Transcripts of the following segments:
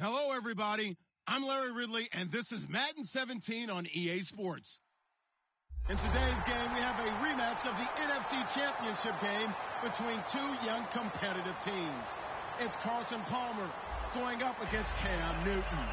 Hello, everybody. I'm Larry Ridley, and this is Madden 17 on EA Sports. In today's game, we have a rematch of the NFC Championship game between two young competitive teams. It's Carson Palmer going up against Cam Newton.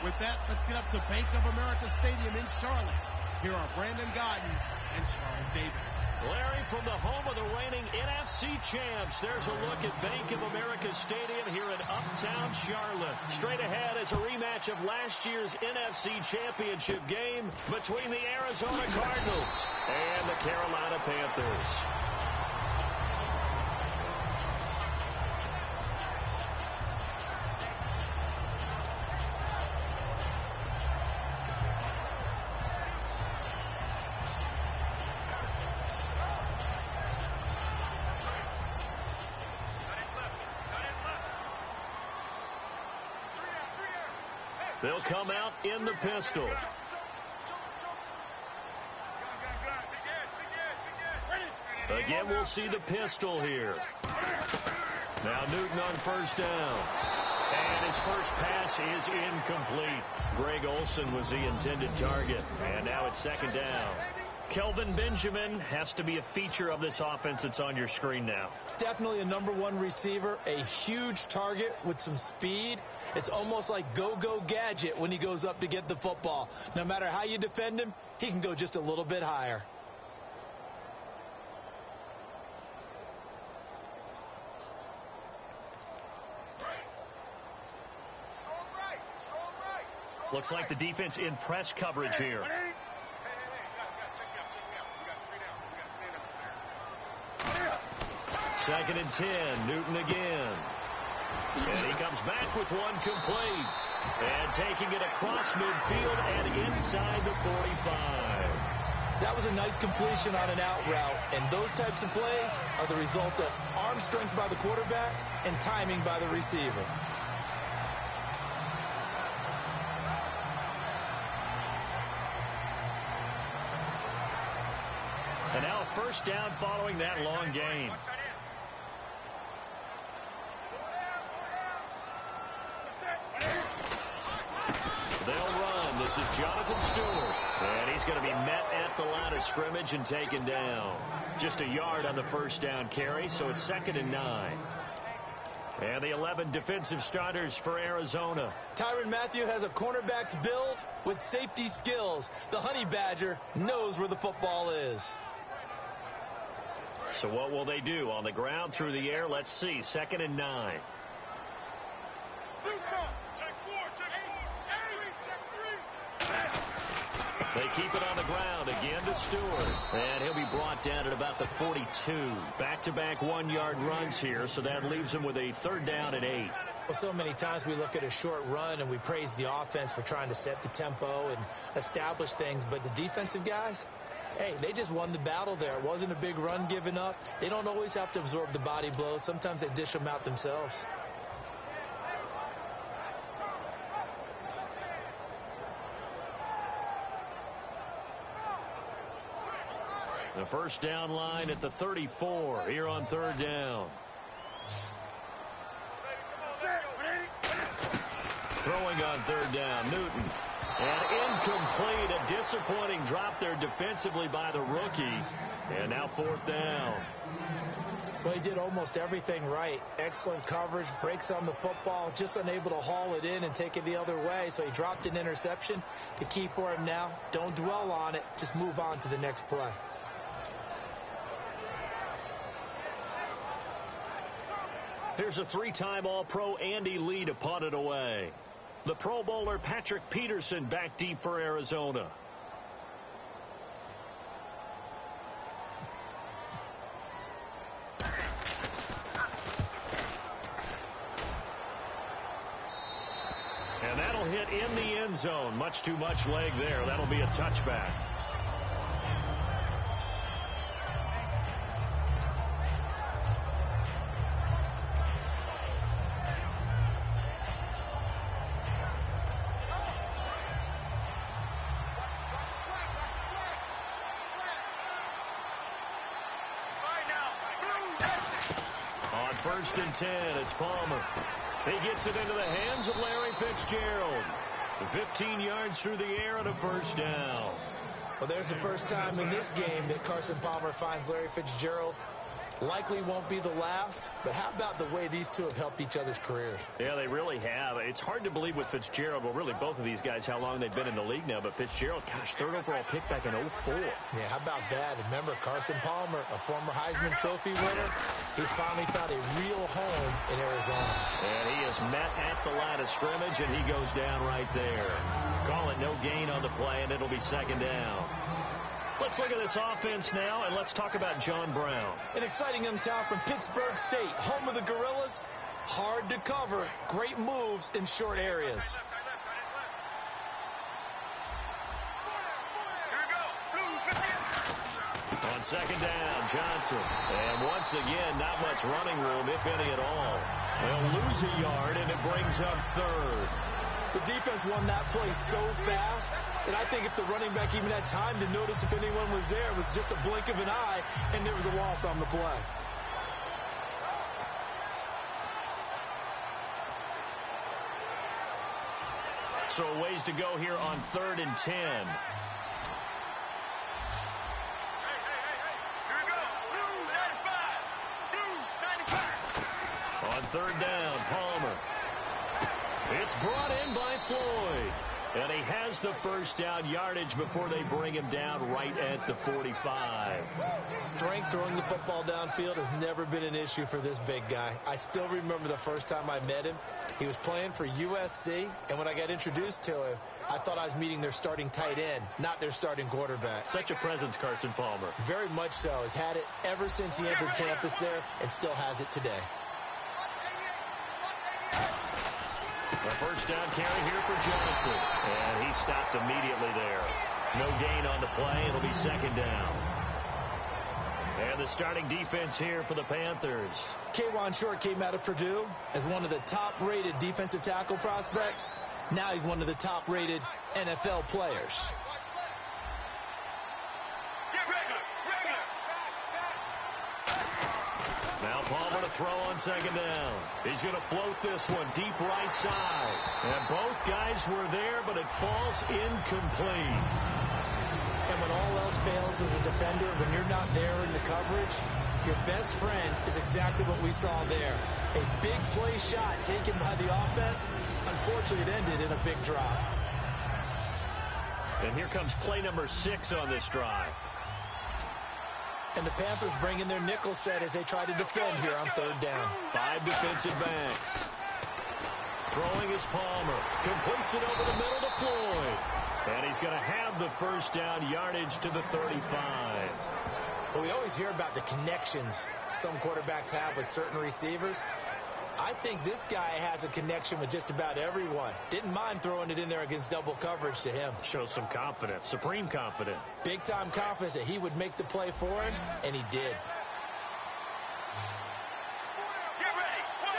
With that, let's get up to Bank of America Stadium in Charlotte. Here are Brandon Gaudin and Charles Davis. Larry, from the home of the reigning NFC champs, there's a look at Bank of America Stadium here in uptown Charlotte. Straight ahead is a rematch of last year's NFC Championship game between the Arizona Cardinals and the Carolina Panthers. They'll come out in the pistol. Again, we'll see the pistol here. Now Newton on first down. And his first pass is incomplete. Greg Olsen was the intended target. And now it's second down. Kelvin Benjamin has to be a feature of this offense that's on your screen now. Definitely a number one receiver, a huge target with some speed. It's almost like go-go gadget when he goes up to get the football. No matter how you defend him, he can go just a little bit higher. Looks like the defense in press coverage here. Second and 10, Newton again. And he comes back with one complete. And taking it across midfield and inside the 45. That was a nice completion on an out route. And those types of plays are the result of arm strength by the quarterback and timing by the receiver. And now first down following that long gain. They'll run. This is Jonathan Stewart. And he's going to be met at the line of scrimmage and taken down. Just a yard on the first down carry, so it's 2nd and 9. And the 11 defensive starters for Arizona. Tyrann Mathieu has a cornerback's build with safety skills. The Honey Badger knows where the football is. So what will they do? On the ground, through the air? Let's see. 2nd and 9. They keep it on the ground again to Stewart. And he'll be brought down at about the 42. Back-to-back one-yard runs here, so that leaves him with a 3rd down and 8. Well, so many times we look at a short run and we praise the offense for trying to set the tempo and establish things. But the defensive guys, hey, they just won the battle there. It wasn't a big run given up. They don't always have to absorb the body blows. Sometimes they dish them out themselves. The first down line at the 34 here on 3rd down. Throwing on 3rd down, Newton. And incomplete, a disappointing drop there defensively by the rookie. And now 4th down. Well, he did almost everything right. Excellent coverage, breaks on the football, just unable to haul it in and take it the other way. So he dropped an interception. The key for him now, don't dwell on it. Just move on to the next play. Here's a 3-time All-Pro Andy Lee to punt it away. The Pro Bowler Patrick Peterson back deep for Arizona. And that'll hit in the end zone. Much too much leg there. That'll be a touchback. 1st and 10. It's Palmer. He gets it into the hands of Larry Fitzgerald. 15 yards through the air and a 1st down. Well, there's the first time in this game that Carson Palmer finds Larry Fitzgerald. Likely won't be the last, but how about the way these two have helped each other's careers? Yeah, they really have. It's hard to believe with Fitzgerald, well, really both of these guys, how long they've been in the league now. But Fitzgerald, gosh, 3rd overall pick back in 04. Yeah, how about that? Remember, Carson Palmer, a former Heisman Trophy winner, he's finally found a real home in Arizona. And he is met at the line of scrimmage, and he goes down right there. Call it no gain on the play, and it'll be 2nd down. Let's look at this offense now, and let's talk about John Brown. An exciting young talent from Pittsburgh State, home of the Gorillas. Hard to cover, great moves in short areas. On 2nd down, Johnson. And once again, not much running room, if any at all. They'll lose a yard, and it brings up 3rd. The defense won that play so fast that I think if the running back even had time to notice if anyone was there, it was just a blink of an eye, and there was a loss on the play. So a ways to go here on 3rd and 10. On 3rd down, Palmer. It's brought in by Floyd. And he has the 1st down yardage before they bring him down right at the 45. Strength throwing the football downfield has never been an issue for this big guy. I still remember the first time I met him. He was playing for USC, and when I got introduced to him, I thought I was meeting their starting tight end, not their starting quarterback. Such a presence, Carson Palmer. Very much so. Has had it ever since he entered campus there and still has it today. The 1st down carry here for Johnson. And he stopped immediately there. No gain on the play. It'll be 2nd down. And the starting defense here for the Panthers. K'Wan Short came out of Purdue as one of the top-rated defensive tackle prospects. Now he's one of the top-rated NFL players. Now Palmer to throw on 2nd down. He's going to float this one deep right side. And both guys were there, but it falls incomplete. And when all else fails as a defender, when you're not there in the coverage, your best friend is exactly what we saw there. A big play shot taken by the offense. Unfortunately, it ended in a big drop. And here comes play number 6 on this drive. And the Panthers bring in their nickel set as they try to defend here on 3rd down. 5 defensive backs. Throwing is Palmer. Completes it over the middle to Floyd. And he's going to have the 1st down yardage to the 35. Well, we always hear about the connections some quarterbacks have with certain receivers. I think this guy has a connection with just about everyone. Didn't mind throwing it in there against double coverage to him. Shows some confidence, supreme confidence. Big-time confidence that he would make the play for him, and he did. Get ready. 1,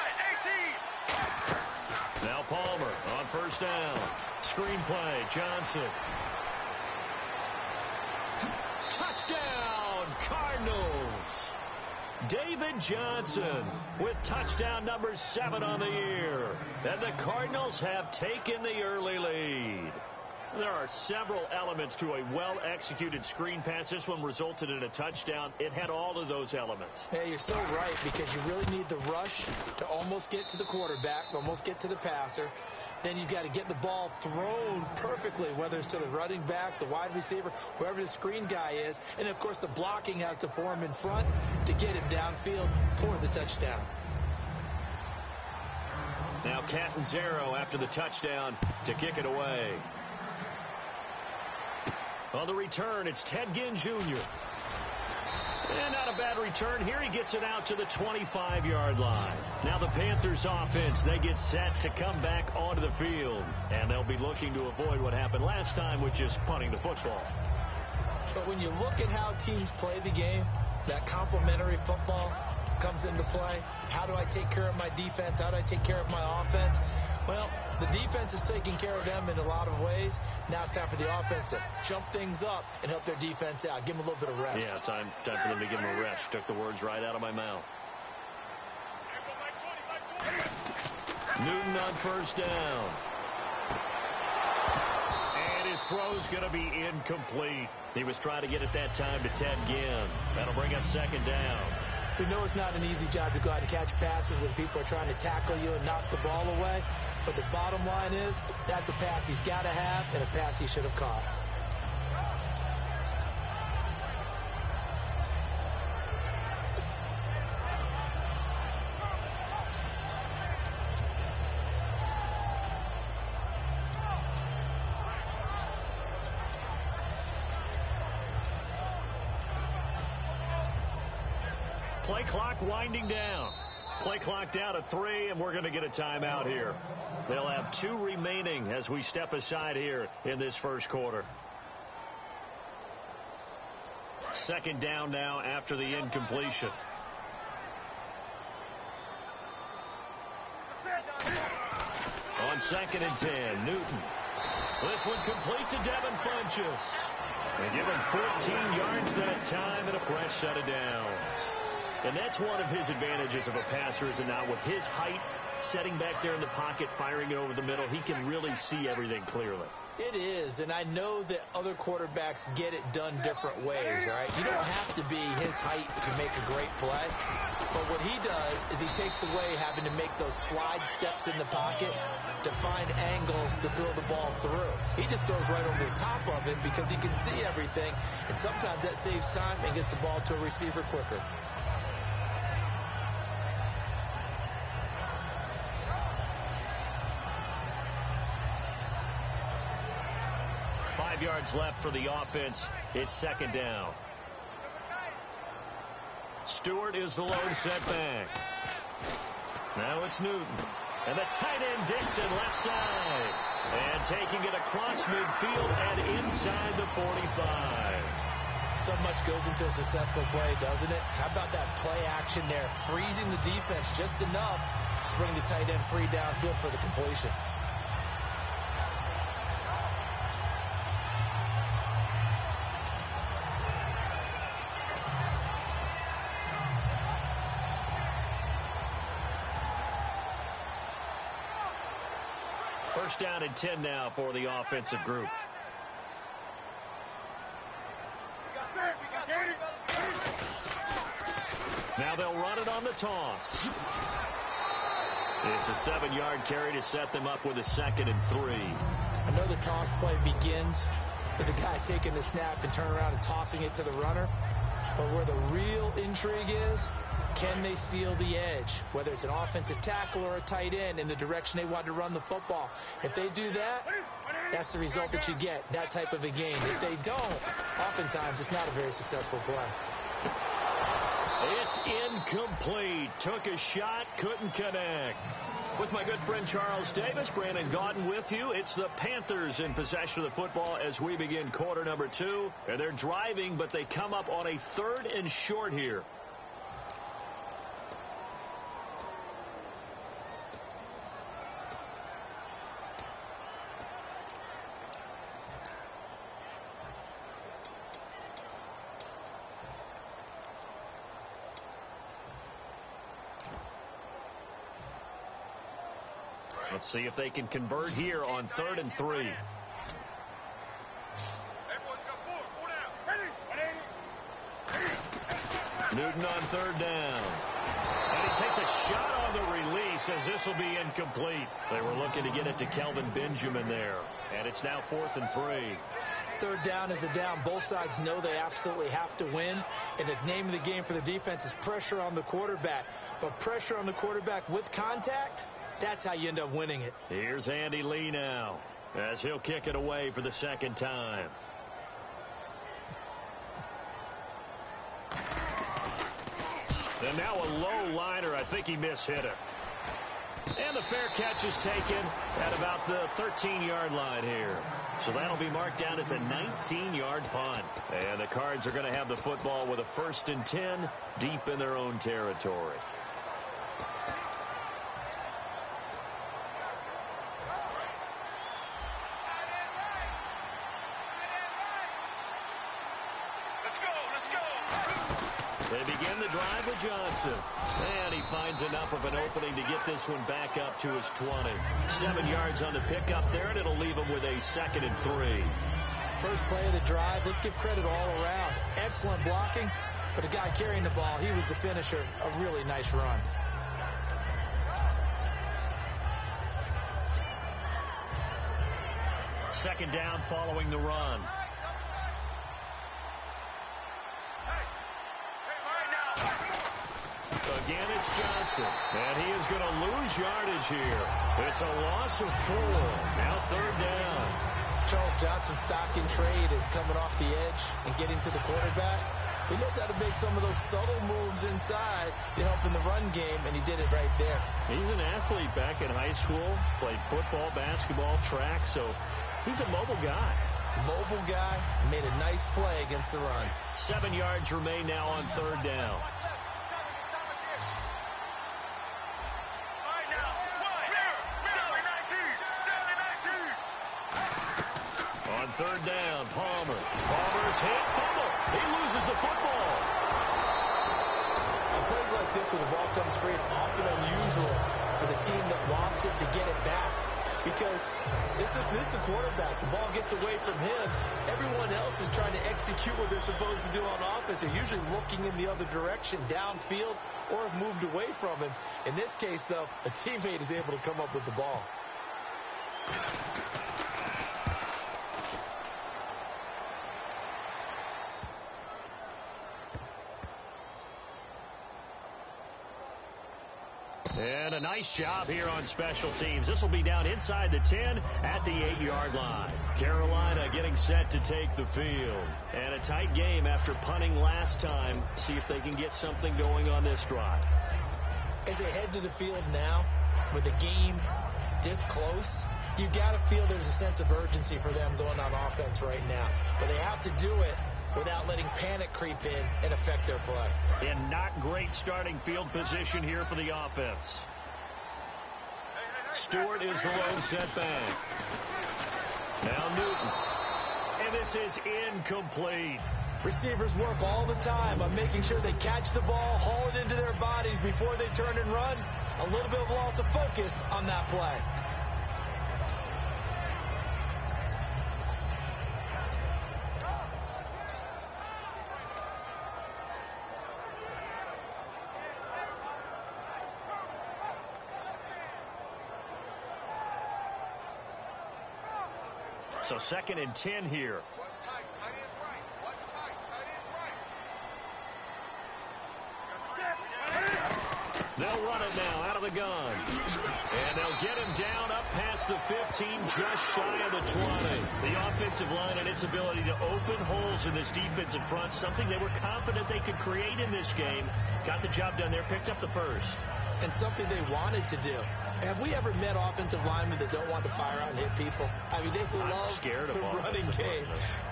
18. Now Palmer on 1st down. Screen play, Johnson. Touchdown, Cardinals. David Johnson with touchdown number 7 on the year. And the Cardinals have taken the early lead. There are several elements to a well-executed screen pass. This one resulted in a touchdown. It had all of those elements. Yeah, you're so right, because you really need the rush to almost get to the quarterback, almost get to the passer. Then you've got to get the ball thrown perfectly, whether it's to the running back, the wide receiver, whoever the screen guy is. And, of course, the blocking has to form in front to get him downfield for the touchdown. Now Catanzaro after the touchdown to kick it away. On the return, it's Ted Ginn Jr. And not a bad return here. He gets it out to the 25-yard line. Now the Panthers offense, they get set to come back onto the field. And they'll be looking to avoid what happened last time, which is punting the football. But when you look at how teams play the game, that complementary football comes into play. How do I take care of my defense? How do I take care of my offense? Well, the defense is taking care of them in a lot of ways. Now it's time for the offense to jump things up and help their defense out. Give them a little bit of rest. Yeah, time for them to give them a rest. Took the words right out of my mouth. Newton on first down. And his throw's going to be incomplete. He was trying to get it that time to Ted Ginn. That'll bring up second down. We know it's not an easy job to go out and catch passes when people are trying to tackle you and knock the ball away. But the bottom line is, that's a pass he's got to have and a pass he should have caught. Play clock winding down. Play clock down to 3, and we're going to get a timeout here. They'll have 2 remaining as we step aside here in this first quarter. Second down now after the incompletion. On 2nd and 10, Newton. This one complete to Devin Funchess. They give him 14 yards that time and a fresh set of downs. And that's one of his advantages of a passer, is it not? With his height, setting back there in the pocket, firing it over the middle, he can really see everything clearly. It is, and I know that other quarterbacks get it done different ways, all right? You don't have to be his height to make a great play. But what he does is he takes away having to make those slide steps in the pocket to find angles to throw the ball through. He just throws right over the top of it because he can see everything, and sometimes that saves time and gets the ball to a receiver quicker. Yards left for the offense. It's second down. Stewart is the lone setback. Now it's Newton. And the tight end Dixon left side. And taking it across midfield and inside the 45. So much goes into a successful play, doesn't it? How about that play action there? Freezing the defense just enough to bring the tight end free downfield for the completion. First down and 10 now for the offensive group. Now they'll run it on the toss. It's a 7-yard carry to set them up with a 2nd and 3. I know the toss play begins with the guy taking the snap and turning around and tossing it to the runner. But where the real intrigue is, can they seal the edge, whether it's an offensive tackle or a tight end, in the direction they want to run the football? If they do that, that's the result that you get, that type of a game. If they don't, oftentimes it's not a very successful play. It's incomplete. Took a shot, couldn't connect. With my good friend Charles Davis, Brandon Gaudin with you. It's the Panthers in possession of the football as we begin quarter number 2. And they're driving, but they come up on a 3rd and short here. Let's see if they can convert here on 3rd and 3. Newton on 3rd down. And he takes a shot on the release as this will be incomplete. They were looking to get it to Kelvin Benjamin there. And it's now 4th and 3. 3rd down is a down. Both sides know they absolutely have to win. And the name of the game for the defense is pressure on the quarterback. But pressure on the quarterback with contact, that's how you end up winning it. Here's Andy Lee now as he'll kick it away for the 2nd time. And now a low liner. I think he mishit it. And the fair catch is taken at about the 13-yard line here. So that'll be marked down as a 19-yard punt. And the Cards are going to have the football with a 1st and 10 deep in their own territory. They begin the drive with Johnson. And he finds enough of an opening to get this one back up to his 20. 7 yards on the pickup there, and it'll leave him with a 2nd and 3. First play of the drive, let's give credit all around. Excellent blocking, but the guy carrying the ball, he was the finisher. A really nice run. Second down following the run. Again, it's Johnson, and he is going to lose yardage here. It's a loss of 4. Now 3rd down. Charles Johnson's stock in trade is coming off the edge and getting to the quarterback. He knows how to make some of those subtle moves inside to help in the run game, and he did it right there. He's an athlete back in high school, played football, basketball, track, so he's a mobile guy. Mobile guy, made a nice play against the run. 7 yards remain now on 3rd down. On 3rd down, Palmer's hit, fumble. He loses the football. On plays like this, when the ball comes free, it's often unusual for the team that lost it to get it back. Because this is the quarterback. The ball gets away from him. Everyone else is trying to execute what they're supposed to do on offense. They're usually looking in the other direction, downfield, or have moved away from him. In this case, though, a teammate is able to come up with the ball. And a nice job here on special teams. This will be down inside the 10 at the 8-yard line. Carolina getting set to take the field. And a tight game after punting last time. See if they can get something going on this drive. As they head to the field now, with the game this close, you got to feel there's a sense of urgency for them going on offense right now. But they have to do it without letting panic creep in and affect their play. And not great starting field position here for the offense. Stewart is the lone setback. Now Newton. And this is incomplete. Receivers work all the time on making sure they catch the ball, haul it into their bodies before they turn and run. A little bit of loss of focus on that play. So 2nd and 10 here. What's tight? Tight end right. What's tight? Tight end right. They'll run it now out of the gun. And they'll get him down up past the 15, just shy of the 20. The offensive line and its ability to open holes in this defensive front, something they were confident they could create in this game. Got the job done there, picked up the first. And something they wanted to do. Have we ever met offensive linemen that don't want to fire out and hit people? I mean, they love the running game.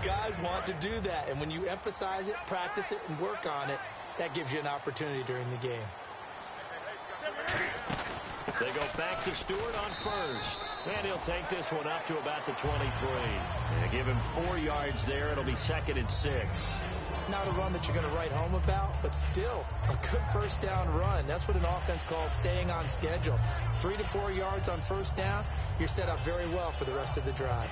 Guys want to do that. And when you emphasize it, practice it, and work on it, that gives you an opportunity during the game. They go back to Stewart on first. And he'll take this one up to about the 23. And they give him 4 yards there. It'll be 2nd and 6. Not a run that you're going to write home about, but still a good first down run. That's what an offense calls staying on schedule. 3 to 4 yards on first down, you're set up very well for the rest of the drive.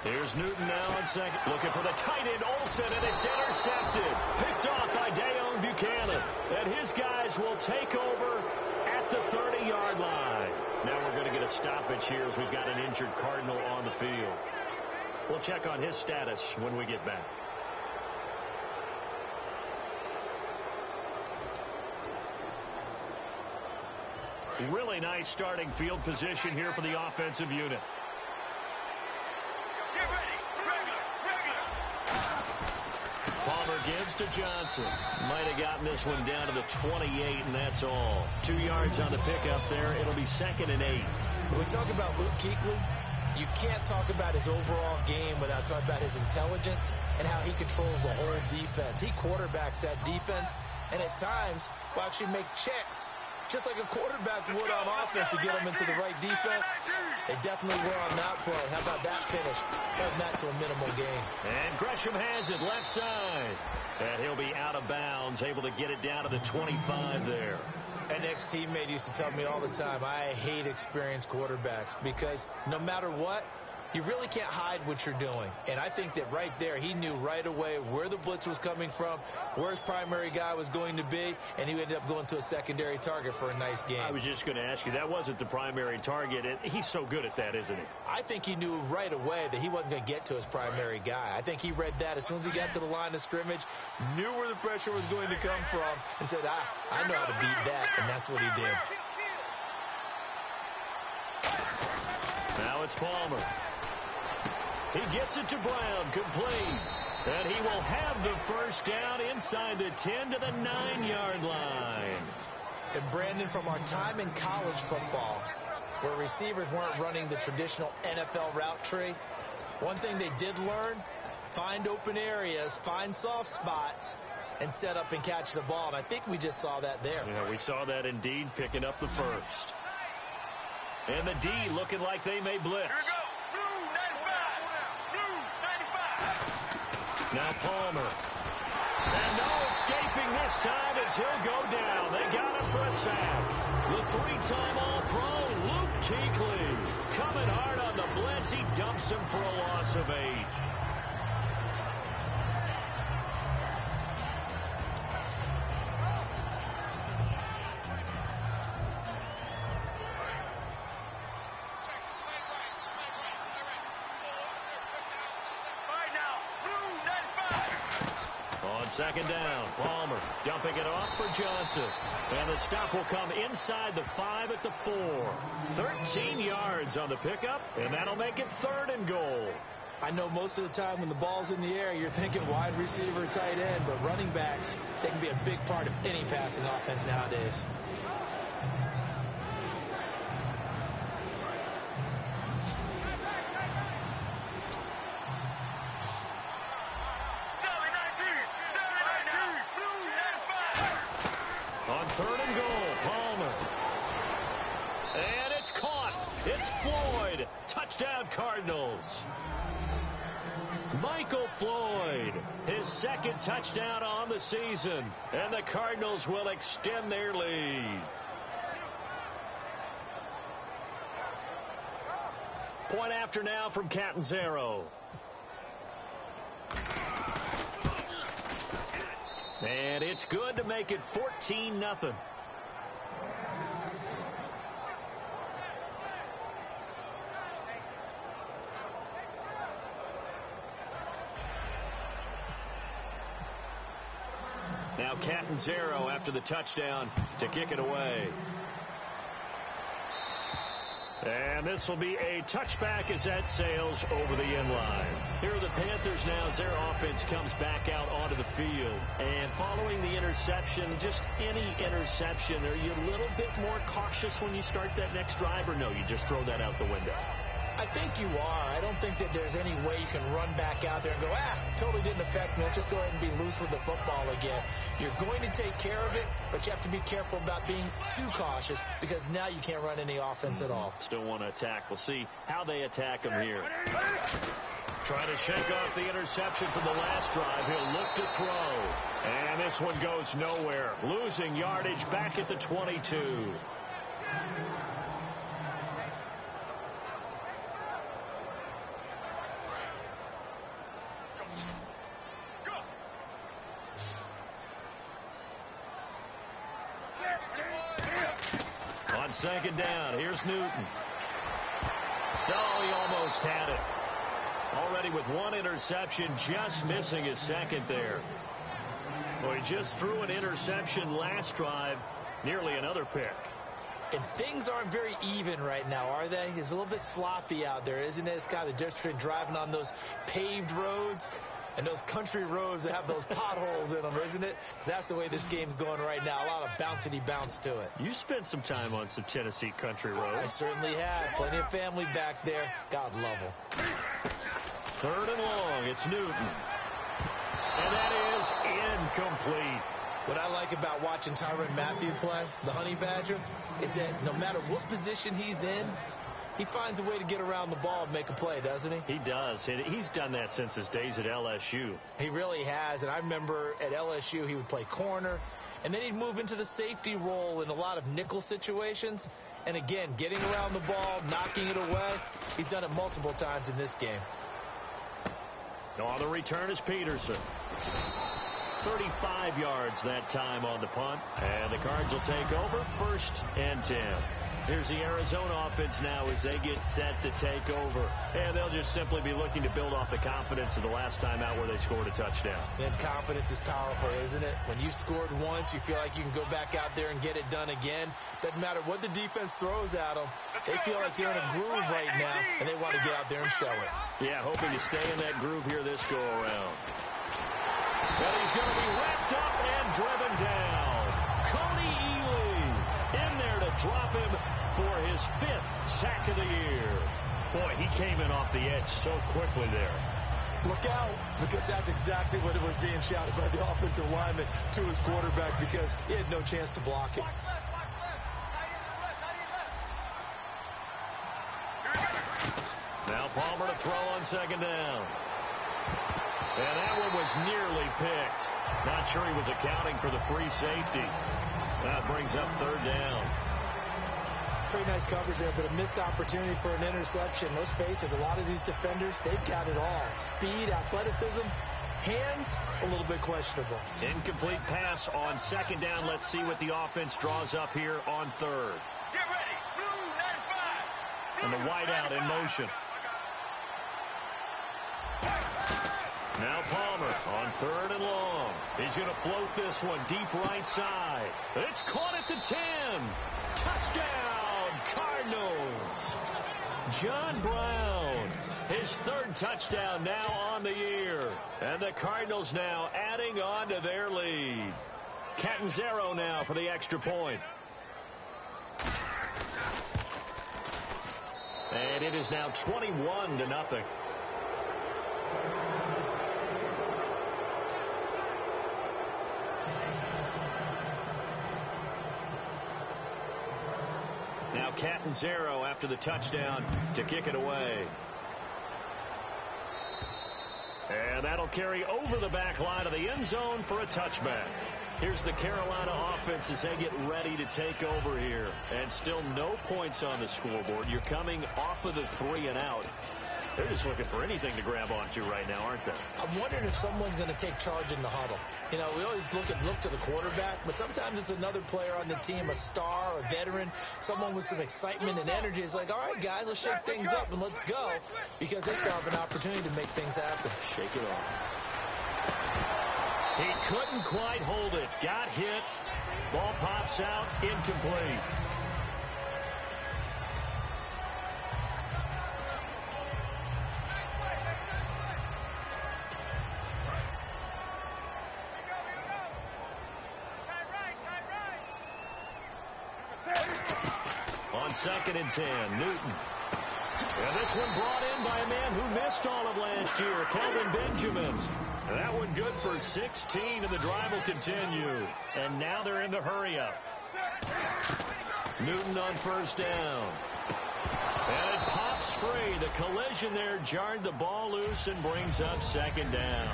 Here's Newton now on second. Looking for the tight end, Olsen, and it's intercepted. Picked off by Dayon Buchanan. And his guys will take over at the 30-yard line. Now we're going to get a stoppage here as we've got an injured Cardinal on the field. We'll check on his status when we get back. Really nice starting field position here for the offensive unit. Get ready. Regular. Palmer gives to Johnson. Might have gotten this one down to the 28, and that's all. 2 yards on the pickup there. It'll be 2nd and 8. When we talk about Luke Kuechly, you can't talk about his overall game without talking about his intelligence and how he controls the whole defense. He quarterbacks that defense, and at times will actually make checks, just like a quarterback would on offense to get them into the right defense. They definitely were on that play. How about that finish? Holding that to a minimal gain. And Gresham has it left side. And he'll be out of bounds, able to get it down to the 25 there. An ex-teammate used to tell me all the time, I hate experienced quarterbacks because no matter what, you really can't hide what you're doing. And I think that right there, he knew right away where the blitz was coming from, where his primary guy was going to be, and he ended up going to a secondary target for a nice game. I was just going to ask you, that wasn't the primary target. He's so good at that, isn't he? I think he knew right away that he wasn't going to get to his primary guy. I think he read that as soon as he got to the line of scrimmage, knew where the pressure was going to come from, and said, I know how to beat that, and that's what he did. Now it's Palmer. He gets it to Brown, complete. And he will have the first down inside the 10 to the 9-yard line. And Brandon, from our time in college football, where receivers weren't running the traditional NFL route tree, one thing they did learn, find open areas, find soft spots, and set up and catch the ball. And I think we just saw that there. Yeah, we saw that indeed, picking up the first. And the D looking like they may blitz. Here we go. Blue 95. Blue 95. Now Palmer. And no escaping this time as he'll go down. They got him for a sack. The three-time All-Pro, Luke Kuechly. Coming hard on the blitz. He dumps him for a loss of 8. Second down, Palmer dumping it off for Johnson. And the stop will come inside the 5 at the 4. 13 yards on the pickup, and that'll make it 3rd and goal. I know most of the time when the ball's in the air, you're thinking wide receiver, tight end, but running backs, they can be a big part of any passing offense nowadays. On 3rd and goal, Palmer. And it's caught. It's Floyd. Touchdown, Cardinals. Michael Floyd, his 2nd touchdown on the season. And the Cardinals will extend their lead. Point after now from Catanzaro. And it's good to make it 14-0. Now Catanzaro after the touchdown to kick it away. And this will be a touchback as that sails over the end line. Here are the Panthers now as their offense comes back out onto the field. And following the interception, just any interception, are you a little bit more cautious when you start that next drive, or no, you just throw that out the window? I think you are. I don't think that there's any way you can run back out there and go, totally didn't affect me. Let's just go ahead and be loose with the football again. You're going to take care of it, but you have to be careful about being too cautious because now you can't run any offense at all. Still want to attack. We'll see how they attack him here. Trying to shake off the interception from the last drive. He'll look to throw. And this one goes nowhere. Losing yardage back at the 22. On 2nd down, here's Newton. Oh, he almost had it. Already with 1 interception, just missing his 2nd there. Well, he just threw an interception last drive, nearly another pick. And things aren't very even right now, are they? It's a little bit sloppy out there, isn't it? It's kind of the difference between driving on those paved roads and those country roads that have those potholes in them, isn't it? That's the way this game's going right now. A lot of bouncy bounce to it. You spent some time on some Tennessee country roads. I certainly have. Plenty of family back there. God love them. 3rd and long. It's Newton. And that is incomplete. What I like about watching Tyrann Mathieu play, the Honey Badger, is that no matter what position he's in, he finds a way to get around the ball and make a play, doesn't he? He does. He's done that since his days at LSU. He really has. And I remember at LSU he would play corner, and then he'd move into the safety role in a lot of nickel situations. And again, getting around the ball, knocking it away. He's done it multiple times in this game. On the return is Peterson. 35 yards that time on the punt. And the Cards will take over 1st and 10. Here's the Arizona offense now as they get set to take over. And they'll just simply be looking to build off the confidence of the last time out where they scored a touchdown. And confidence is powerful, isn't it? When you scored once, you feel like you can go back out there and get it done again. Doesn't matter what the defense throws at them. They feel like they're in a groove right now, and they want to get out there and show it. Yeah, hoping to stay in that groove here this go-around. But he's going to be wrapped up and driven down. Cody Ely in there to drop him for his 5th sack of the year. Boy, he came in off the edge so quickly there. Look out, because that's exactly what it was being shouted by the offensive lineman to his quarterback, because he had no chance to block it. Now Palmer to throw on 2nd down. And that one was nearly picked. Not sure he was accounting for the free safety. That brings up 3rd down. Pretty nice coverage there, but a missed opportunity for an interception. Let's face it, a lot of these defenders, they've got it all. Speed, athleticism, hands, a little bit questionable. Incomplete pass on 2nd down. Let's see what the offense draws up here on 3rd. Get ready. Blue 95. And the wideout in motion. Now Palmer on 3rd and long. He's going to float this one deep right side. It's caught at the 10. Touchdown, Cardinals. John Brown, his 3rd touchdown now on the year. And the Cardinals now adding on to their lead. Catanzaro now for the extra point. And it is now 21-0. Now Catanzaro after the touchdown to kick it away. And that'll carry over the back line of the end zone for a touchback. Here's the Carolina offense as they get ready to take over here. And still no points on the scoreboard. You're coming off of the 3 and out. They're just looking for anything to grab onto right now, aren't they? I'm wondering if someone's going to take charge in the huddle. You know, we always look to the quarterback, but sometimes it's another player on the team, a star, a veteran, someone with some excitement and energy. It's like, all right, guys, let's shake things up and let's go, because they still have an opportunity to make things happen. Shake it off. He couldn't quite hold it. Got hit. Ball pops out. Incomplete. On 2nd and 10, Newton. And this one brought in by a man who missed all of last year, Kelvin Benjamin. And that one good for 16, and the drive will continue. And now they're in the hurry-up. Newton on 1st down. And it pops free. The collision there jarred the ball loose and brings up 2nd down.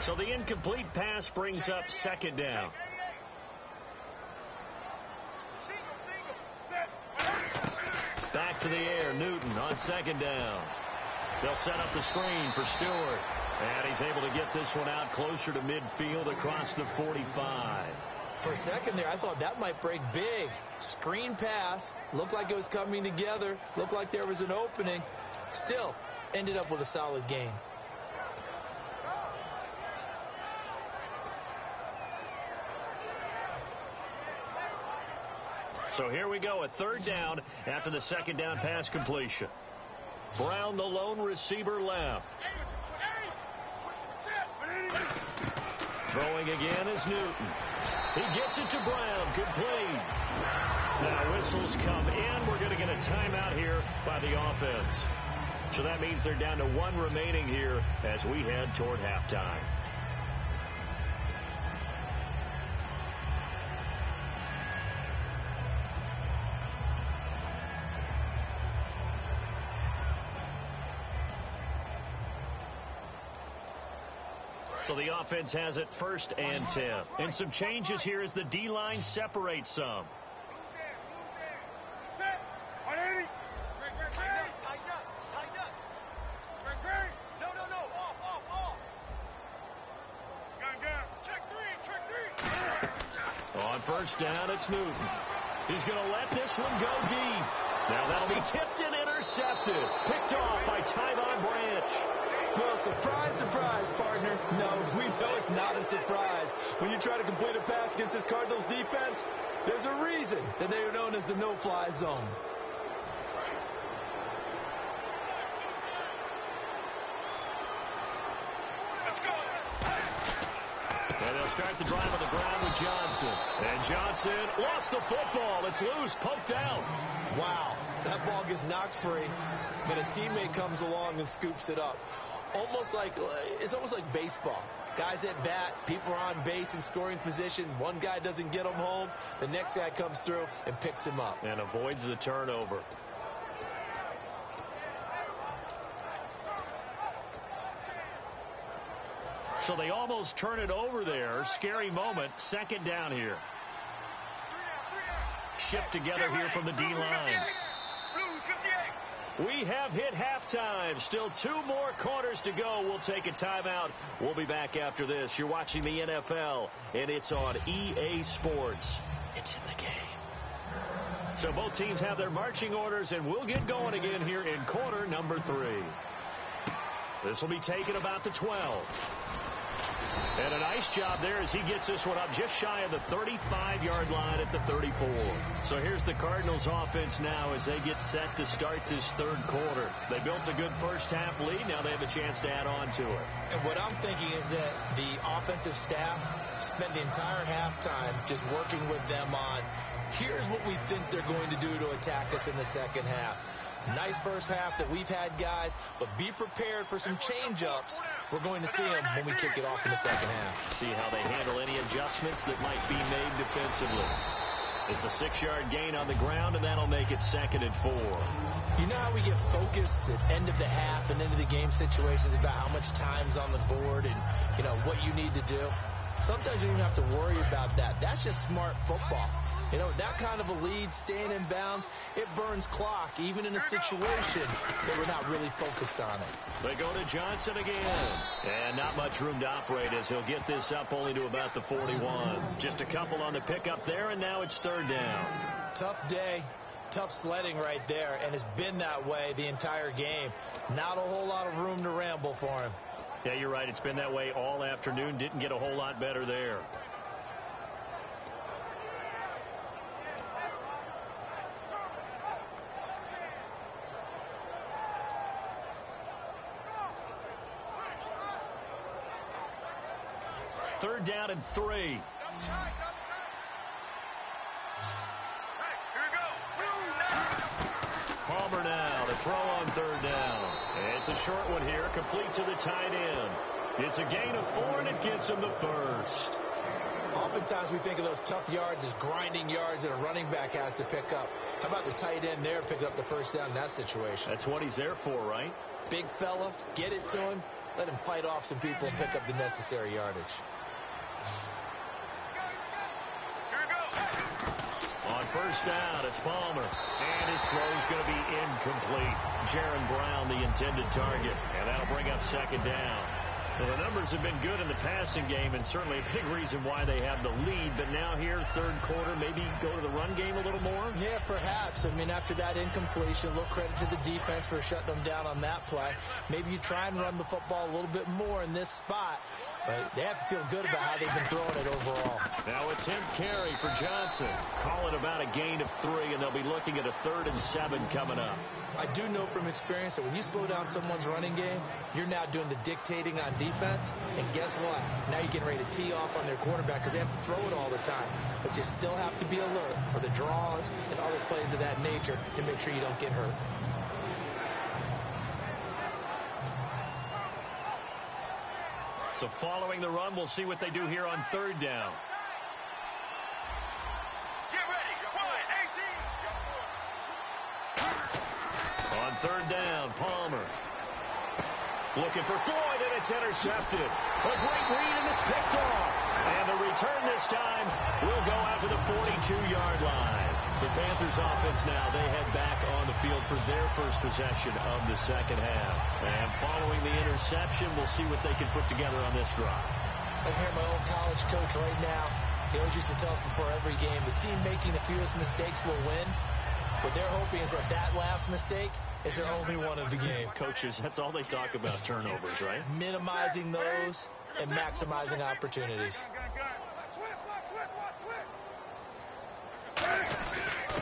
So the incomplete pass brings up 2nd down. Back to the air, Newton on 2nd down. They'll set up the screen for Stewart. And he's able to get this one out closer to midfield across the 45. For a second there, I thought that might break big. Screen pass. Looked like it was coming together. Looked like there was an opening. Still, ended up with a solid gain. So here we go, a 3rd down after the 2nd down pass completion. Brown, the lone receiver, left. Throwing again is Newton. He gets it to Brown. Complete. Now whistles come in. We're going to get a timeout here by the offense. So that means they're down to 1 remaining here as we head toward halftime. So the offense has it 1st and 10. And some changes here as the D-line separates some. On 1st down, it's Newton. He's going to let this one go deep. Now that'll be tipped and intercepted. Picked off by Tyvon Branch. Well, surprise, surprise, partner. No, we know it's not a surprise. When you try to complete a pass against this Cardinals defense, there's a reason that they are known as the no-fly zone. And they'll start the drive on the ground with Johnson. And Johnson lost the football. It's loose, poked out. Wow, that ball gets knocked free, but a teammate comes along and scoops it up. It's almost like baseball. Guys at bat, people are on base in scoring position. One guy doesn't get him home. The next guy comes through and picks him up. And avoids the turnover. So they almost turn it over there. Scary moment. 2nd down here. Shipped together here from the D-line. We have hit halftime. Still 2 more quarters to go. We'll take a timeout. We'll be back after this. You're watching the NFL, and it's on EA Sports. It's in the game. So both teams have their marching orders, and we'll get going again here in quarter number 3. This will be taken about the 12. And a nice job there as he gets this one up just shy of the 35-yard line at the 34. So here's the Cardinals offense now as they get set to start this 3rd quarter. They built a good first-half lead. Now they have a chance to add on to it. And what I'm thinking is that the offensive staff spent the entire halftime just working with them on, here's what we think they're going to do to attack us in the 2nd half. Nice first half that we've had, guys, but be prepared for some change-ups. We're going to see them when we kick it off in the 2nd half. See how they handle any adjustments that might be made defensively. It's a 6-yard gain on the ground, and that'll make it 2nd and 4. You know how we get focused at end of the half and end of the game situations about how much time's on the board and, what you need to do? Sometimes you don't even have to worry about that. That's just smart football. That kind of a lead, staying in bounds, it burns clock, even in a situation that we're not really focused on it. They go to Johnson again. And not much room to operate as he'll get this up only to about the 41. Just a couple on the pickup there, and now it's 3rd down. Tough day, tough sledding right there, and it's been that way the entire game. Not a whole lot of room to ramble for him. Yeah, you're right. It's been that way all afternoon. Didn't get a whole lot better there. Third down and 3. Palmer now to throw on 3rd down. It's a short one here, complete to the tight end. It's a gain of 4, and it gets him the 1st. Oftentimes we think of those tough yards as grinding yards that a running back has to pick up. How about the tight end there picking up the 1st down in that situation? That's what he's there for, right? Big fella, get it to him, let him fight off some people and pick up the necessary yardage. On 1st down, it's Palmer. And his throw's going to be incomplete. Jaron Brown, the intended target. And that'll bring up 2nd down. Well, the numbers have been good in the passing game, and certainly a big reason why they have the lead. But now here, 3rd quarter, maybe go to the run game a little more? Yeah, perhaps. After that incompletion, a little credit to the defense for shutting them down on that play. Maybe you try and run the football a little bit more in this spot. But they have to feel good about how they've been throwing it overall. Now a 10th carry for Johnson. Call it about a gain of 3, and they'll be looking at a 3rd and 7 coming up. I do know from experience that when you slow down someone's running game, you're now doing the dictating on defense. And guess what? Now you're getting ready to tee off on their quarterback because they have to throw it all the time. But you still have to be alert for the draws and other plays of that nature to make sure you don't get hurt. So following the run, we'll see what they do here on 3rd down. Get ready. 1, 18. On 3rd down, Palmer. Looking for Floyd, and it's intercepted. A great read, and it's picked off. And the return this time will go out to the 42-yard line. The Panthers offense now, they head back on the field for their first possession of the second half. And following the interception, we'll see what they can put together on this drive. I hear my old college coach right now. He always used to tell us before every game, the team making the fewest mistakes will win. What they're hoping is that last mistake is their only one of the game. Coaches, that's all they talk about, turnovers, right? Minimizing those and maximizing opportunities.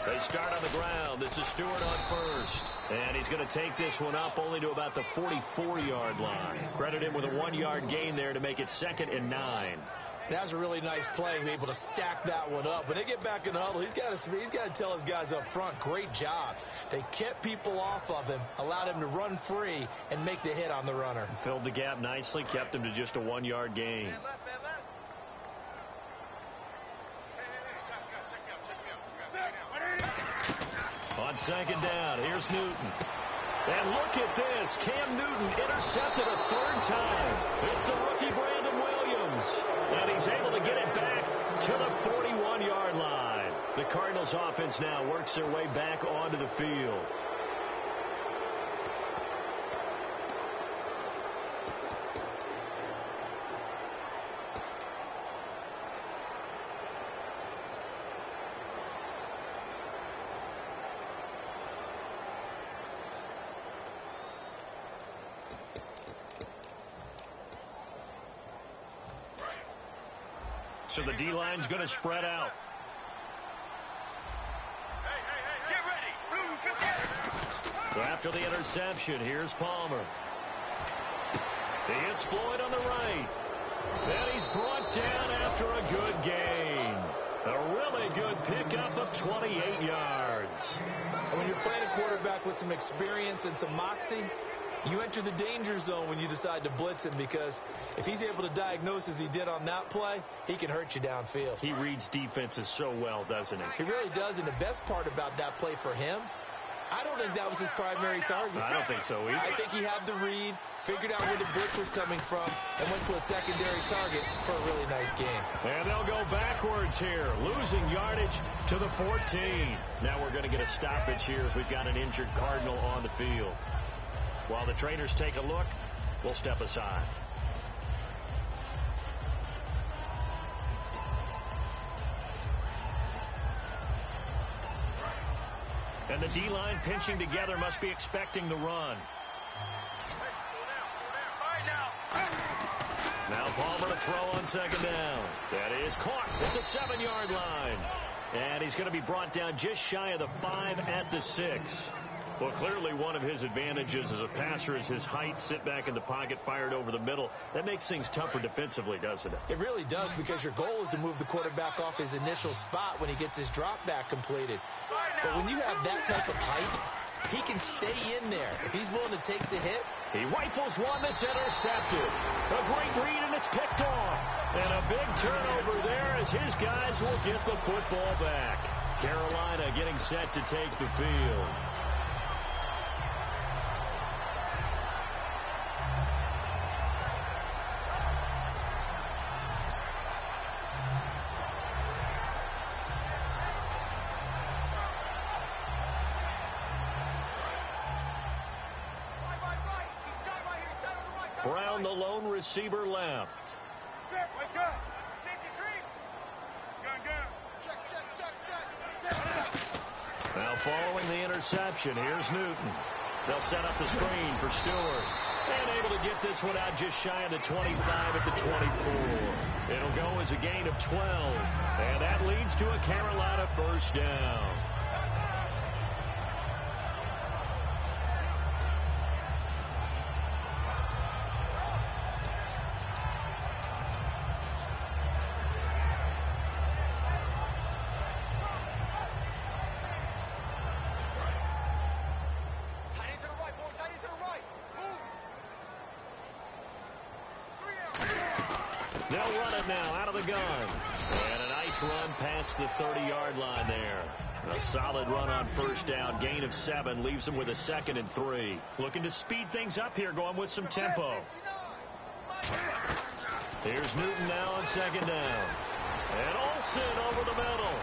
They start on the ground. This is Stewart on first. And he's going to take this one up only to about the 44-yard line. Credit him with a 1-yard gain there to make it 2nd and 9. That was a really nice play, be able to stack that one up. When they get back in the huddle, he's got to tell his guys up front, great job. They kept people off of him, allowed him to run free, and make the hit on the runner. Filled the gap nicely, kept him to just a 1-yard gain. On 2nd down, here's Newton. And look at this. Cam Newton intercepted a 3rd time. It's the rookie Brandon Williams. And he's able to get it back to the 41-yard line. The Cardinals offense now works their way back onto the field. So the D-line's going to spread out. Get ready. So after the interception, here's Palmer. He hits Floyd on the right. And he's brought down after a good gain. A really good pickup of 28 yards. When you're playing a quarterback with some experience and some moxie, you enter the danger zone when you decide to blitz him, because if he's able to diagnose as he did on that play, he can hurt you downfield. He reads defenses so well, doesn't he? He really does, and the best part about that play for him, I don't think that was his primary target. I don't think so either. I think he had the read, figured out where the blitz was coming from, and went to a secondary target for a really nice game. And they'll go backwards here, losing yardage to the 14. Now we're going to get a stoppage here as we've got an injured Cardinal on the field. While the trainers take a look, we'll step aside. And the D-line pinching together must be expecting the run. Now Palmer to throw on 2nd down. That is caught at the 7-yard line. And he's going to be brought down just shy of the 5 at the 6. Well, clearly one of his advantages as a passer is his height, sit back in the pocket, fired over the middle. That makes things tougher defensively, doesn't it? It really does, because your goal is to move the quarterback off his initial spot when he gets his drop back completed. But when you have that type of height, he can stay in there. If he's willing to take the hits. He rifles one that's intercepted. A great read, and it's picked off. And a big turnover there as his guys will get the football back. Carolina getting set to take the field. Brown, the lone receiver, left. Wake up. Safety creep. Now following the interception, here's Newton. They'll set up the screen for Stewart. And able to get this one out just shy of the 25 at the 24. It'll go as a gain of 12. And that leads to a Carolina first down. They'll run it now out of the gun. And a nice run past the 30-yard line there. A solid run on first down. Gain of 7 leaves them with a 2nd and 3. Looking to speed things up here, going with some tempo. Here's Newton now on 2nd down. And Olsen over the middle.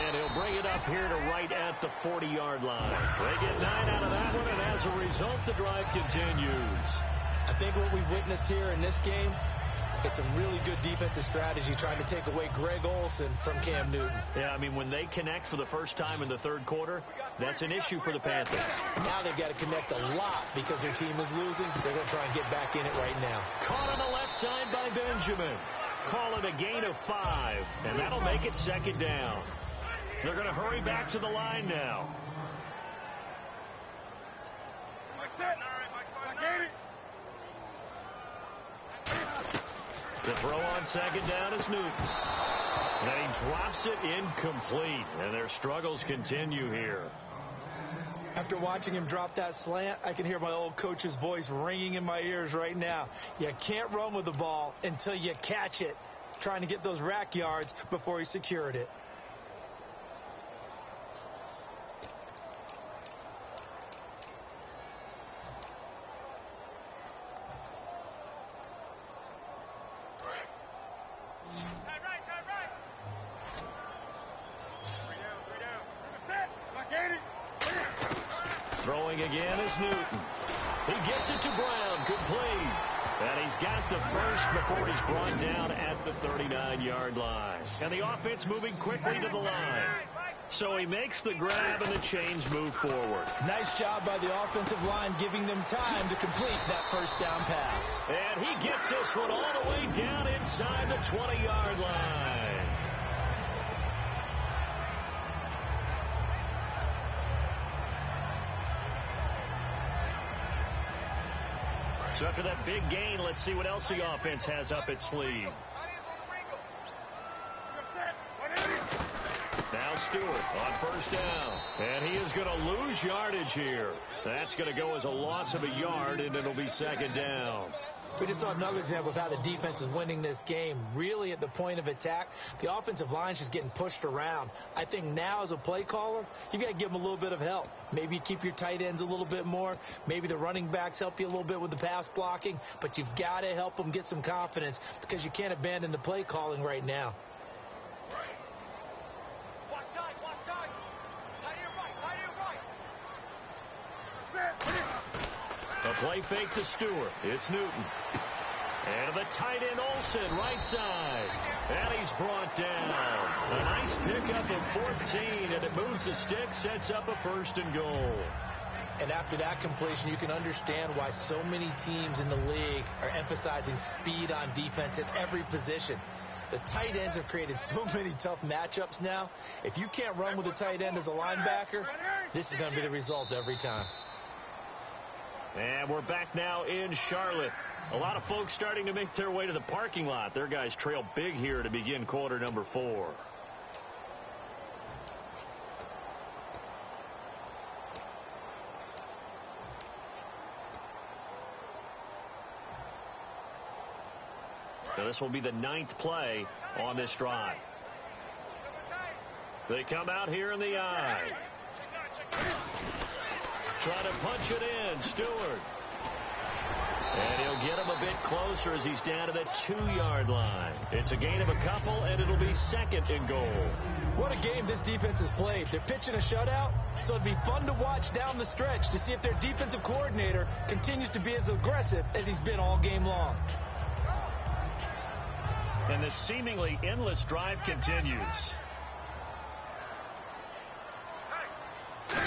And he'll bring it up here to right at the 40-yard line. They get 9 out of that one, and as a result, the drive continues. I think what we've witnessed here in this game is some really good defensive strategy trying to take away Greg Olsen from Cam Newton. Yeah, I mean, when they connect for the first time in the third quarter, that's an issue for the Panthers. Now they've got to connect a lot because their team is losing. They're going to try and get back in it right now. Caught on the left side by Benjamin. Call it a gain of 5, and that'll make it 2nd down. They're going to hurry back to the line now. The throw on 2nd down is Newton. And he drops it incomplete, and their struggles continue here. After watching him drop that slant, I can hear my old coach's voice ringing in my ears right now. You can't run with the ball until you catch it, trying to get those rack yards before he secured it. Throwing again is Newton. He gets it to Brown, complete. And he's got the first before he's brought down at the 39-yard line. And the offense moving quickly to the line. So he makes the grab and the chains move forward. Nice job by the offensive line giving them time to complete that first down pass. And he gets this one all the way down inside the 20-yard line. So after that big gain, let's see what else the offense has up its sleeve. Now Stewart on first down. And he is going to lose yardage here. That's going to go as a loss of a yard, and it'll be 2nd down. We just saw another example of how the defense is winning this game. Really at the point of attack, the offensive line is just getting pushed around. I think now as a play caller, you got to give them a little bit of help. Maybe you keep your tight ends a little bit more. Maybe the running backs help you a little bit with the pass blocking. But you've got to help them get some confidence because you can't abandon the play calling right now. A play fake to Stewart. It's Newton. And the tight end Olsen, right side. And he's brought down. A nice pickup of 14, and it moves the stick, sets up a 1st and goal. And after that completion, you can understand why so many teams in the league are emphasizing speed on defense at every position. The tight ends have created so many tough matchups now. If you can't run with a tight end as a linebacker, this is going to be the result every time. And we're back now in Charlotte. A lot of folks starting to make their way to the parking lot. Their guys trail big here to begin quarter number 4. So this will be the 9th play on this drive. They come out here in the I. Trying to punch it in, Stewart. And he'll get him a bit closer as he's down to the 2-yard line. It's a gain of a couple, and it'll be 2nd and goal. What a game this defense has played. They're pitching a shutout, so it'd be fun to watch down the stretch to see if their defensive coordinator continues to be as aggressive as he's been all game long. And this seemingly endless drive continues.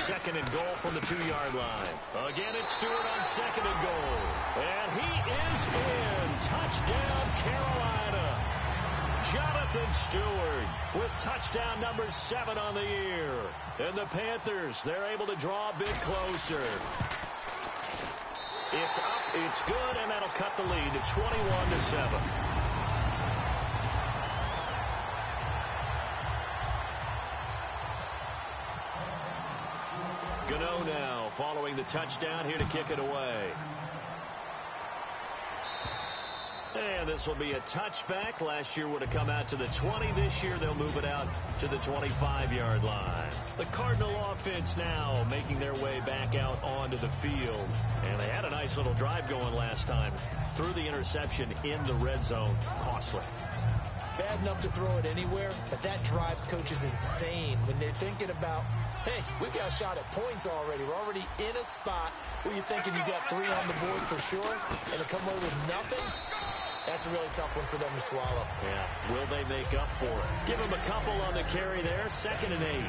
second and goal from the 2-yard line. Again, it's Stewart on second and goal. And he is in. Touchdown, Carolina. Jonathan Stewart with touchdown number 7 on the year. And the Panthers, they're able to draw a bit closer. It's up, it's good, and that'll cut the lead to 21-7. Gano now following the touchdown here to kick it away. And this will be a touchback. Last year would have come out to the 20. This year they'll move it out to the 25-yard line. The Cardinal offense now making their way back out onto the field. And they had a nice little drive going last time. Threw the interception in the red zone. Costly. Bad enough to throw it anywhere, but that drives coaches insane when they're thinking about, hey, we've got a shot at points already. We're already in a spot where you're thinking you got 3 on the board for sure, and to come away with nothing, that's a really tough one for them to swallow. Yeah, will they make up for it? Give them a couple on the carry there, 2nd and 8.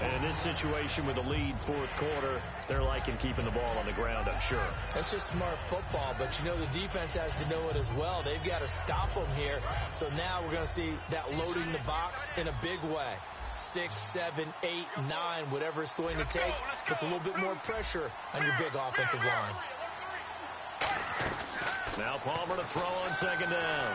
And in this situation with a lead 4th quarter, they're liking keeping the ball on the ground, I'm sure. That's just smart football, but you know the defense has to know it as well. They've got to stop them here. So now we're going to see that loading the box in a big way. 6, 7, 8, 9, whatever it's going to take, puts a little bit more pressure on your big offensive line. Now Palmer to throw on 2nd down.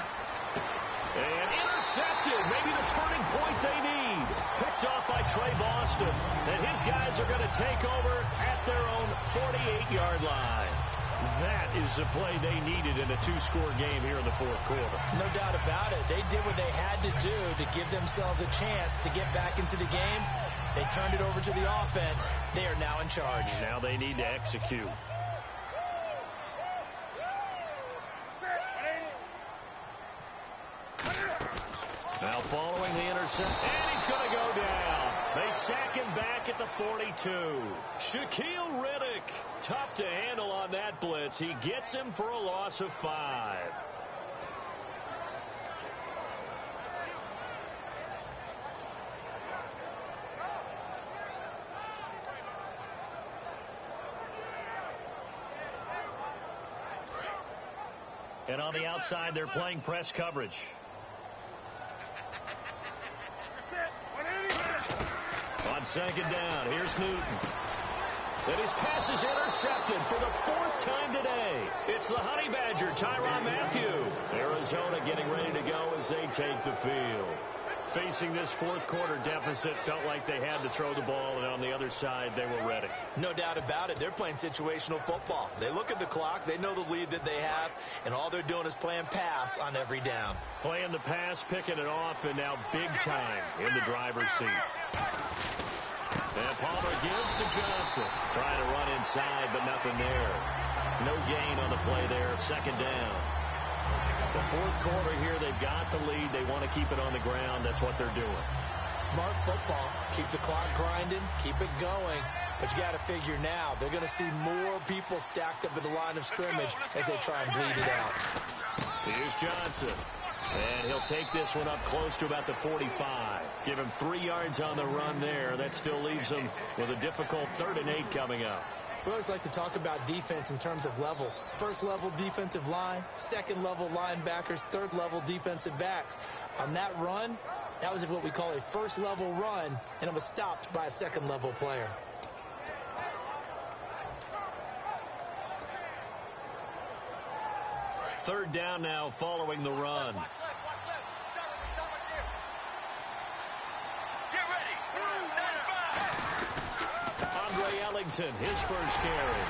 And intercepted. Maybe the turning point they need. Picked off by Trey Boston. And his guys are going to take over at their own 48-yard line. That is the play they needed in a 2-score game here in the 4th quarter. No doubt about it. They did what they had to do to give themselves a chance to get back into the game. They turned it over to the offense. They are now in charge. Now they need to execute. Now following the interception, and he's going to go down. They sack him back at the 42. Shaquille Riddick, tough to handle on that blitz. He gets him for a loss of 5. And on the outside, they're playing press coverage. On 2nd down, here's Newton. And his pass is intercepted for the 4th time today. It's the Honey Badger, Tyrann Mathieu. Arizona getting ready to go as they take the field. Facing this 4th quarter deficit, felt like they had to throw the ball, and on the other side, they were ready. No doubt about it. They're playing situational football. They look at the clock. They know the lead that they have, and all they're doing is playing pass on every down. Playing the pass, picking it off, and now big time in the driver's seat. And Palmer gives to Johnson. Trying to run inside, but nothing there. No gain on the play there. 2nd down. The 4th quarter here, they've got the lead. They want to keep it on the ground. That's what they're doing. Smart football. Keep the clock grinding. Keep it going. But you got to figure now, they're going to see more people stacked up at the line of scrimmage as they try and bleed it out. Here's Johnson. And he'll take this one up close to about the 45. Give him 3 yards on the run there. That still leaves him with a difficult 3rd and 8 coming up. We always like to talk about defense in terms of levels. 1st level defensive line, 2nd level linebackers, 3rd level defensive backs. On that run, that was what we call a 1st level run, and it was stopped by a 2nd level player. Third down now following the run. Ellington, his first carry.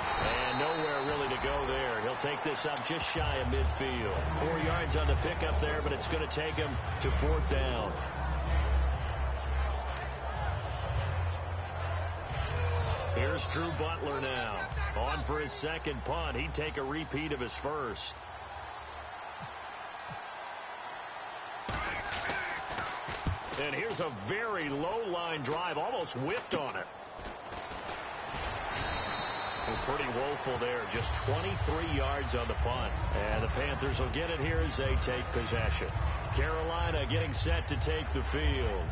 And nowhere really to go there. He'll take this up just shy of midfield. 4 yards on the pickup there, but it's going to take him to 4th down. Here's Drew Butler now. On for his 2nd punt. He'd take a repeat of his first. And here's a very low line drive. Almost whiffed on it. Pretty woeful there. Just 23 yards on the punt. And the Panthers will get it here as they take possession. Carolina getting set to take the field.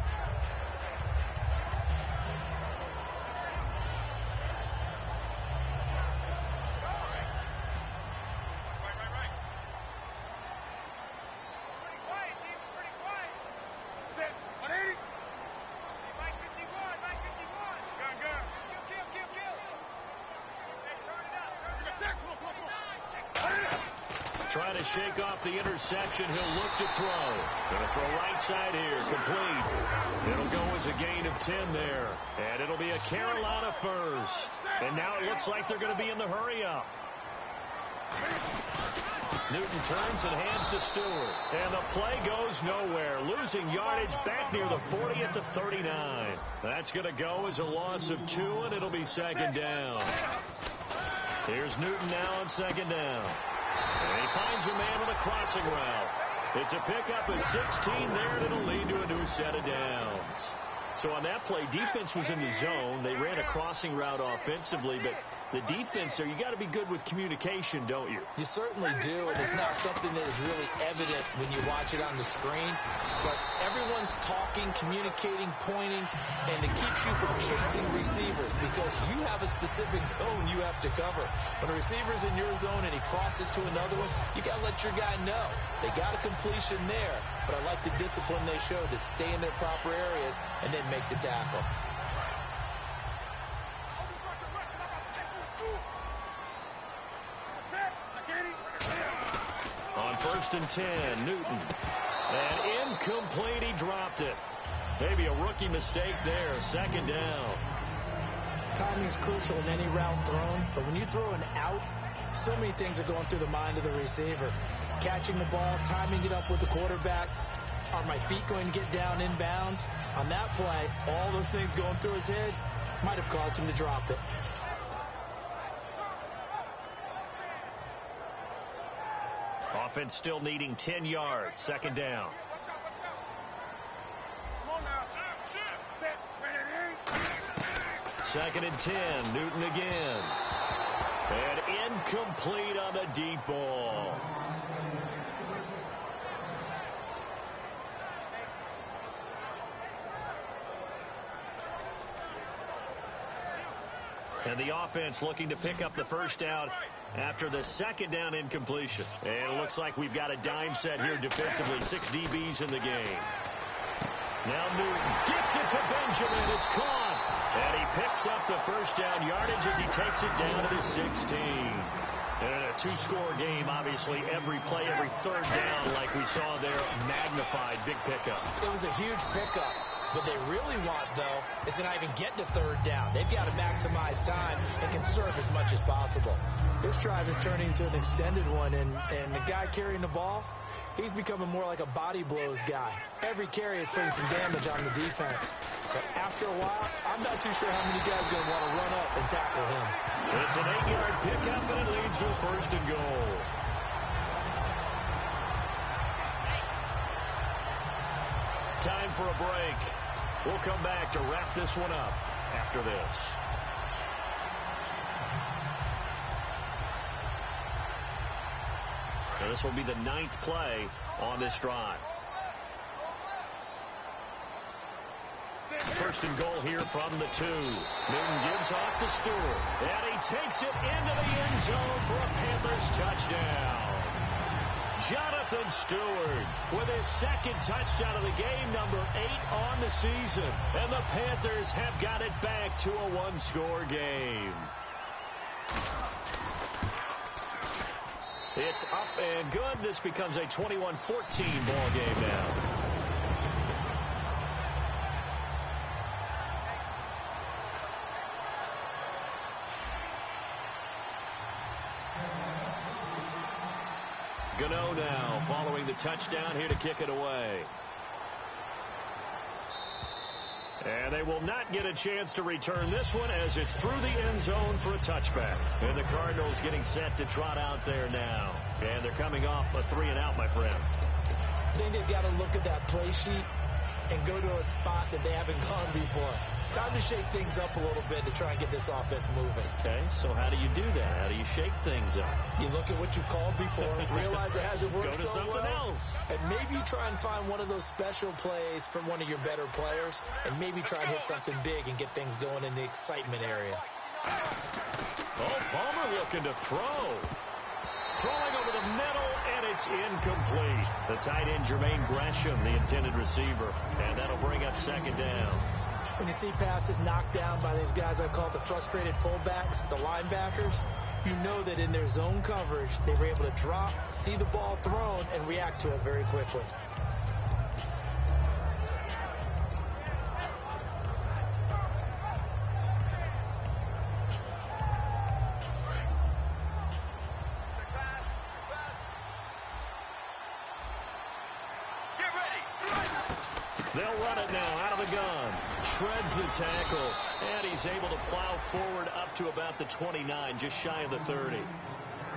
Trying to shake off the interception. He'll look to throw. Going to throw right side here. Complete. It'll go as a gain of 10 there. And it'll be a Carolina first. And now it looks like they're going to be in the hurry-up. Newton turns and hands to Stewart. And the play goes nowhere. Losing yardage back near the 40 at the 39. That's going to go as a loss of 2, and it'll be second down. Here's Newton now on second down. And he finds a man on a crossing route. It's a pickup of 16 there, and it'll lead to a new set of downs. So on that play, defense was in the zone. They ran a crossing route offensively, but the defense there, you got to be good with communication, don't you? You certainly do, and it's not something that is really evident when you watch it on the screen. But everyone's talking, communicating, pointing, and it keeps you from chasing receivers because you have a specific zone you have to cover. When a receiver's in your zone and he crosses to another one, you got to let your guy know. They got a completion there, but I like the discipline they showed to stay in their proper areas and then make the tackle. On 1st and 10, Newton. And incomplete, he dropped it. Maybe a rookie mistake there, second down. Timing is crucial in any route thrown, but when you throw an out, so many things are going through the mind of the receiver. Catching the ball, timing it up with the quarterback. Are my feet going to get down inbounds? On that play, all those things going through his head might have caused him to drop it. Offense still needing 10 yards. Second down. Second and 10. Newton again. And incomplete on the deep ball. And the offense looking to pick up the first down after the second down incompletion. And it looks like we've got a dime set here defensively. 6 DBs in the game. Now Newton gets it to Benjamin. It's caught. And he picks up the first down yardage as he takes it down to the 16. And in a 2-score game, obviously, every play, every third down, like we saw there, magnified. Big pickup. It was a huge pickup. What they really want, though, is to not even get to third down. They've got to maximize time and conserve as much as possible. This drive is turning into an extended one, and the guy carrying the ball, he's becoming more like a body blows guy. Every carry is putting some damage on the defense. So after a while, I'm not too sure how many guys are going to want to run up and tackle him. It's an 8-yard pickup, and it leads to a first and goal. Time for a break. We'll come back to wrap this one up after this. Now this will be the 9th play on this drive. First and goal here from the 2. Newton gives off to Stewart. And he takes it into the end zone for a Panthers touchdown. Jonathan Stewart with his second touchdown of the game, number 8 on the season. And the Panthers have got it back to a 1-score game. It's up and good. This becomes a 21-14 ball game now. Gano now following the touchdown here to kick it away. And they will not get a chance to return this one as it's through the end zone for a touchback. And the Cardinals getting set to trot out there now. And they're coming off a 3-and-out, my friend. I think they've got to look at that play sheet and go to a spot that they haven't gone before. Time to shake things up a little bit to try and get this offense moving. Okay, so how do you do that? How do you shake things up? You look at what you called before, realize it hasn't worked so well. Go to something else. And maybe try and find one of those special plays from one of your better players, and maybe try and hit something big and get things going in the excitement area. Oh, Palmer looking to throw. Throwing over the middle, and it's incomplete. The tight end, Jermaine Gresham, the intended receiver. And that'll bring up second down. When you see passes knocked down by these guys I call the frustrated fullbacks, the linebackers, you know that in their zone coverage, they were able to drop, see the ball thrown, and react to it very quickly. They'll run it now out of the gun. Shreds the tackle, and he's able to plow forward up to about the 29, just shy of the 30.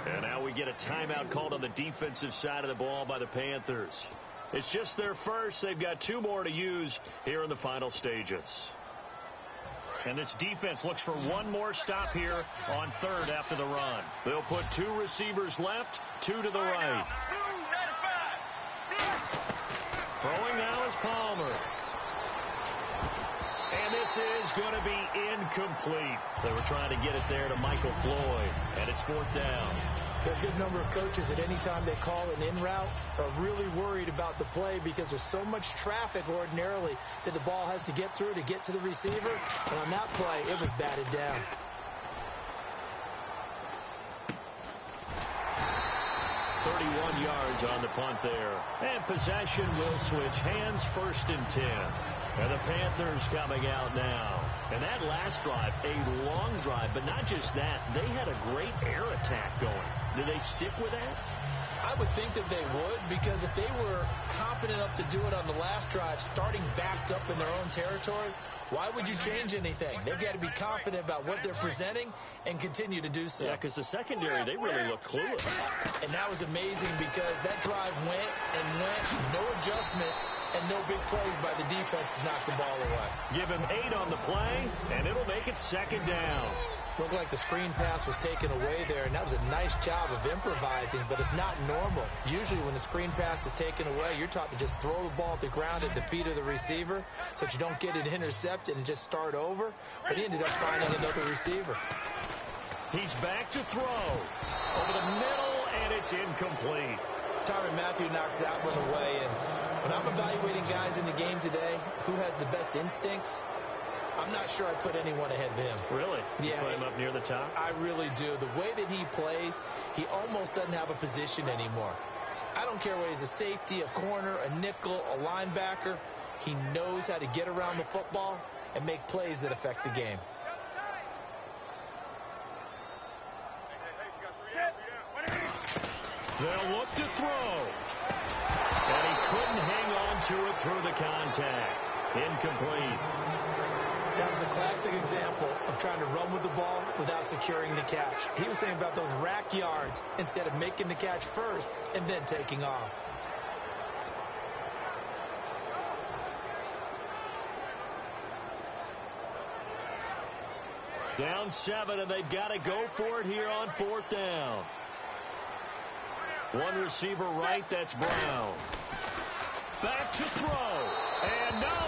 And now we get a timeout called on the defensive side of the ball by the Panthers. It's just their first. They've got 2 more to use here in the final stages. And this defense looks for one more stop here on third after the run. They'll put 2 receivers left, 2 to the right. Throwing now is Palmer. And this is going to be incomplete. They were trying to get it there to Michael Floyd, and it's 4th down. There are a good number of coaches at any time they call an in route are really worried about the play because there's so much traffic ordinarily that the ball has to get through to get to the receiver. And on that play, it was batted down. Yards on the punt there. And possession will switch hands, 1st and 10. And the Panthers coming out now. And that last drive, a long drive, but not just that. They had a great air attack going. Do they stick with that? I would think that they would, because if they were confident enough to do it on the last drive, starting backed up in their own territory, why would you change anything? They've got to be confident about what they're presenting and continue to do so. Yeah, because the secondary, they really look clueless. And that was amazing because that drive went and went, no adjustments, and no big plays by the defense to knock the ball away. Give him 8 on the play, and it'll make it 2nd down. Looked like the screen pass was taken away there, and that was a nice job of improvising, but it's not normal. Usually when the screen pass is taken away, you're taught to just throw the ball at the ground at the feet of the receiver so that you don't get it intercepted and just start over, but he ended up finding another receiver. He's back to throw. Over the middle, and it's incomplete. Tyrann Mathieu knocks that one away, and when I'm evaluating guys in the game today, who has the best instincts, I'm not sure I put anyone ahead of him. Really? You Yeah. put him up near the top? I really do. The way that he plays, he almost doesn't have a position anymore. I don't care whether he's a safety, a corner, a nickel, a linebacker. He knows how to get around the football and make plays that affect the game. They'll look to throw. And he couldn't hang on to it through the contact. Incomplete. That was a classic example of trying to run with the ball without securing the catch. He was thinking about those rack yards instead of making the catch first and then taking off. Down 7, and they've got to go for it here on 4th down. One receiver right, that's Brown. Back to throw. And no,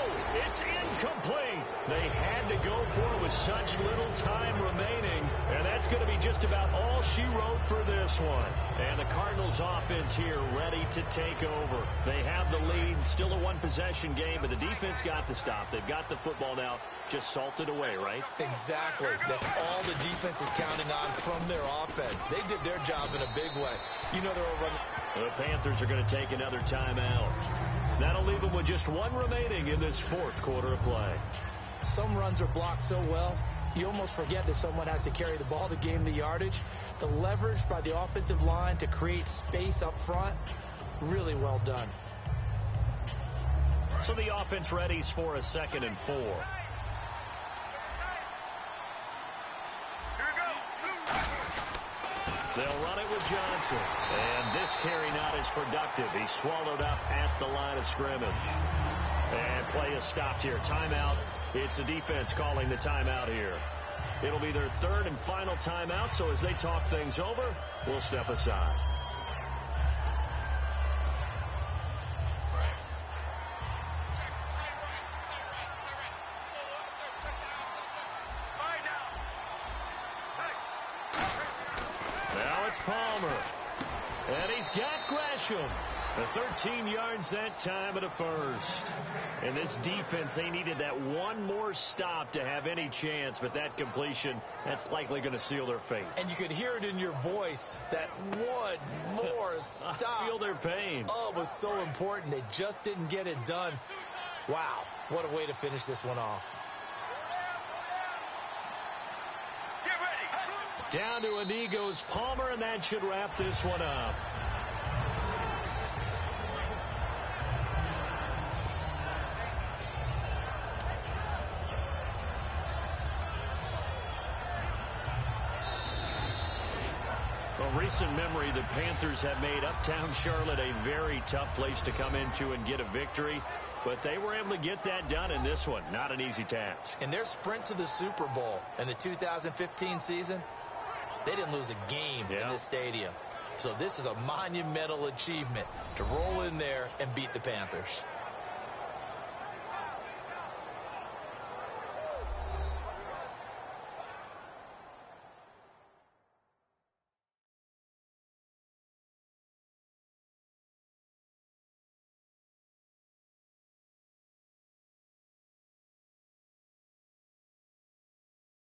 it's incomplete. They had to go for it with such little time remaining. And that's going to be just about all she wrote for this one. And the Cardinals offense here ready to take over. They have the lead, still a one-possession game, but the defense got the stop. They've got the football now, just salted away, right? Exactly. That's all the defense is counting on from their offense. They did their job in a big way. You know they're over. The Panthers are going to take another timeout. That'll leave them with just 1 remaining in this 4th quarter of play. Some runs are blocked so well, you almost forget that someone has to carry the ball to gain the yardage. The leverage by the offensive line to create space up front, really well done. So the offense readies for a 2nd and 4. They'll run it with Johnson. And this carry not as productive. He's swallowed up at the line of scrimmage. And play is stopped here. Timeout. It's the defense calling the timeout here. It'll be their 3rd and final timeout, so as they talk things over, we'll step aside. Now it's Palmer. And he's got Gresham. 13 yards that time at a first. And this defense, they needed that one more stop to have any chance, but that completion, that's likely going to seal their fate. And you could hear it in your voice, that one more stop. I feel their pain. Oh, it was so important. They just didn't get it done. Wow, what a way to finish this one off. Get ready. Down to a knee goes Palmer, and that should wrap this one up. Well, recent memory, the Panthers have made Uptown Charlotte a very tough place to come into and get a victory. But they were able to get that done in this one. Not an easy task. In their sprint to the Super Bowl in the 2015 season, they didn't lose a game in this stadium. So this is a monumental achievement to roll in there and beat the Panthers.